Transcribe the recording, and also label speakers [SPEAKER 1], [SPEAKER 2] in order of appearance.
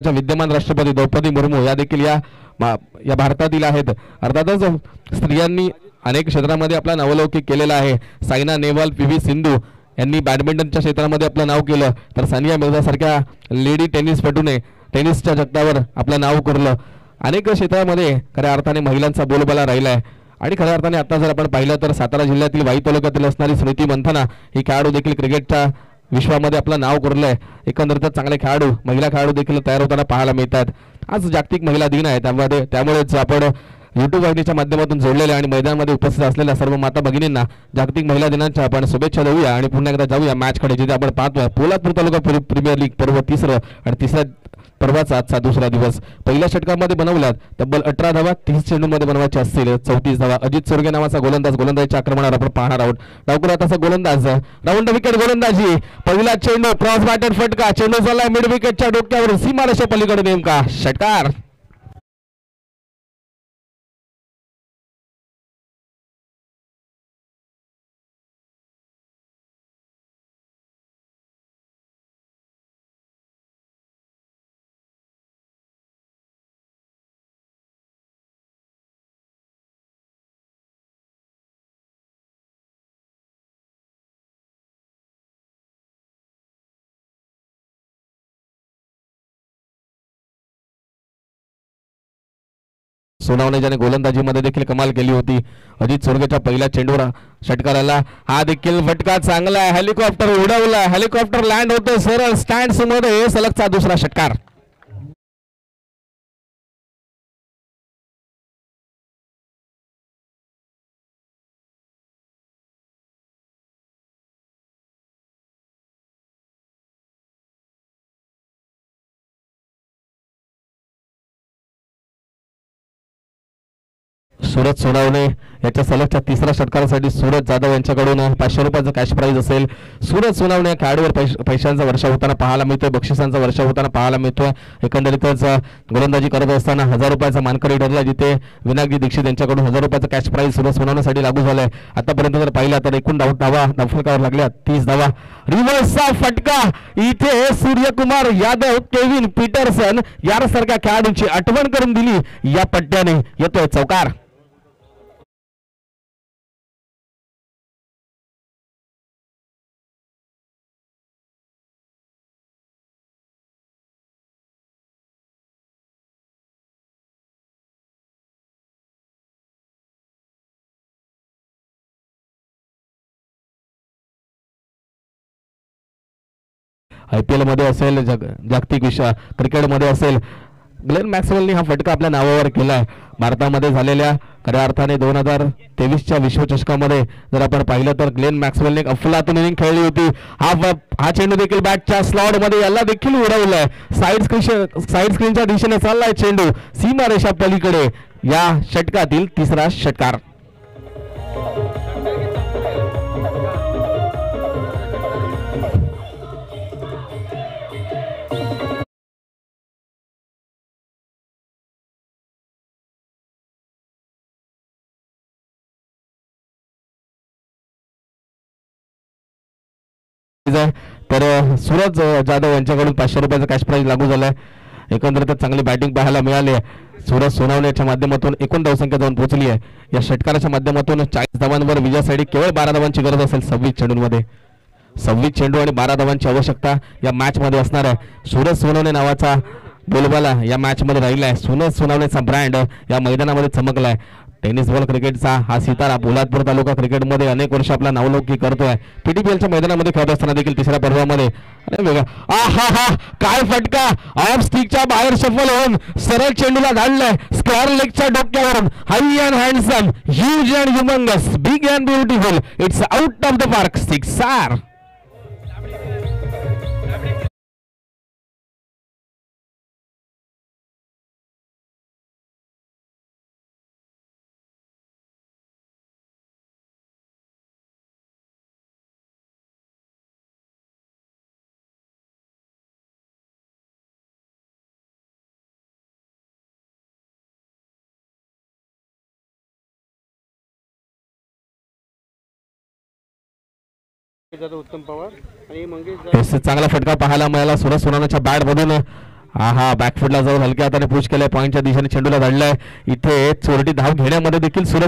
[SPEAKER 1] विद्यमान राष्ट्रपती द्रौपदी मुर्मू या देखील या भारतातील आहेत। अर्थातच स्त्रियांनी अनेक क्षेत्रामध्ये आपला नावलौकिक केलेला आहे। सायना नेहवाल, पी.व्ही. सिंधू यांनी बॅडमिंटनच्या क्षेत्रामध्ये आपलं नाव केलं, तर सानिया मिर्झा सारख्या लेडी टेनिसपटूने टेनिसच्या जगतावर आपलं नाव कोरलं। अनेक क्षेत्रामध्ये खऱ्या अर्थाने महिलांचा बोलबाला राहिला आहे आणि खऱ्या अर्थाने आता जर आपण पाहिलं तर सातारा जिल्ह्यातील वाई तालुक्यातील असणारी स्मृती मंथना ही खेळाडू देखील क्रिकेटच्या विश्वामध्ये आपलं नाव कोरलंय। एकंदरीतच चांगले खेळाडू, महिला खेळाडू देखील तयार होताना पाहायला मिळतात। आज जागतिक महिला दिन आहे, त्यामुळेच आपण यूट्यूब वाहिनीच्या माध्यमातून जोडलेल्या आणि मैदानामध्ये उपस्थित असलेल्या सर्व माता भगिनींना जागतिक महिला दिनाच्या आपण शुभेच्छा देऊया आणि पुन्हा एकदा जाऊया मॅचकडे, जिथे आपण पाहतोय पोलादपूर तालुका प्रीमियर लीग पर्व तिसरं आणि तिसऱ्या पर्वाचा आजचा दुसरा दिवस। पहिल्या षटकामध्ये बनवल्यात तब्बल 18 धावा, 30 चेंडूमध्ये बनवायचे असतील 34 धावा। अजित सोरगे नावाचा गोलंदाजीच्या आक्रमणावर आपण पाहणार आहोत। डावकुरात असा गोलंदाज, राऊंड विकेट गोलंदाजी, पहिला चेंडू क्रॉस बॅटर फटका, चेंडू झाला मिड विकेटच्या डोक्यावर सीमारेषे पलीकडे नेमका षटकार। सोनावणे ज्याने गोलंदाजीमध्ये देखील कमाल केली होती। अजित सोरगेच्या पहिल्या चेंडूवर षटकाराला हा देखील फटका चांगला आहे, हेलिकॉप्टर उडवला, हेलिकॉप्टर लँड होते सरळ स्टँड्स मध्ये, सलगचा दुसरा षटकार। सूरज सोनावणे याच्या सलगच्या तिसऱ्या षटकारासाठी सूरज जाधव यांच्याकडून 500 रुपयाचं कॅश प्राइज असेल। सूरज सोनावणे खेळाडूवर पैशांचा वर्षाव होताना पाहायला मिळतोय, बक्षिसांचा वर्षाव होताना पाहायला मिळतोय। एकंदरीतच गोलंदाजी करत असताना 1000 रुपयाचा मानकरी ठरला, जिथे विनायकजी दीक्षित यांच्याकडून 1000 रुपयाचं कॅश प्राइज सूरज सोनावण्यासाठी लागू झालाय। आतापर्यंत जर पाहिला तर एकूण धावा धावफलकावर लागल्या 30 धावा। रिव्हर्सचा फटका, इथे सूर्यकुमार यादव, केविन पीटरसन यासारख्या खेळाडूंची आठवण करून दिली या पट्ट्याने, येतोय चौकार। IPL मध्ये असेल, जागतिक क्रिकेटमध्ये असेल, ग्लेन मॅक्सवेलने हा फटका आपल्या नावावर केलाय। भारतामध्ये झालेल्या खऱ्या अर्थाने 2023च्या विश्वचषकामध्ये जर आपण पाहिलं तर ग्लेन मॅक्सवेलने एक अफलातून इनिंग खेळली होती। हा चेंडू देखील बॅटच्या स्लॉट मध्ये याला देखील उडवलाय, साइड स्क्रीनच्या दिशेने चाललाय चेंडू सीमारेषा पलीकडे, या षटकातील तिसरा षटकार। तर सूरज जाधव यांच्याकडून 500 रुपयाचा कॅश प्राइज लागू झालाय। एकंदरीत चांगली बॅटिंग पाहायला मिळाली आहे। सूरज सोनावण्याच्या माध्यमातून एकूण धावसंख्या जाऊन पोहोचली आहे। या षटकाराच्या माध्यमातून 40 धावांवर विजयासाठी केवळ 12 धावांची गरज असेल। 26 चेंडूंमध्ये 26 चेंडू आणि 12 धावांची आवश्यकता या मॅच मध्ये असणार आहे। सूरज सोनावणे नावाचा बोलबाला या मॅच मध्ये राहिला आहे। सूरज सोनावणेचा ब्रँड या मैदानामध्ये चमकलाय। टेनिस बॉल क्रिकेटचा हा सितारा पोलादपूर तालुका क्रिकेटमध्ये अनेक वर्ष आपला नावलौकिक करतोय। पीटीपीएलच्या मैदानामध्ये खेळत असताना देखील तिसऱ्या पर्वामध्ये काय फटका, ऑफ स्टिकच्या बाहेर सफल होऊन सरळ चेंडूला धाडलाय स्क्वेअर लेगच्या डोक्यावरून। High and handsome, huge and humongous, big and beautiful, it's out of the park, sixer.
[SPEAKER 2] Uttam Pawar आणि मंगेश
[SPEAKER 1] चांगला फटका पाहायला मिळाला सूरज सोनावण्याच्या बॅट मधून। हा बॅकफुटला जाऊन हलक्या हाताने पुश केलाय पॉईंटच्या दिशेने चेंडूला धाडलाय. इथे चोरटी धाव घेण्यामध्ये देखील सुरज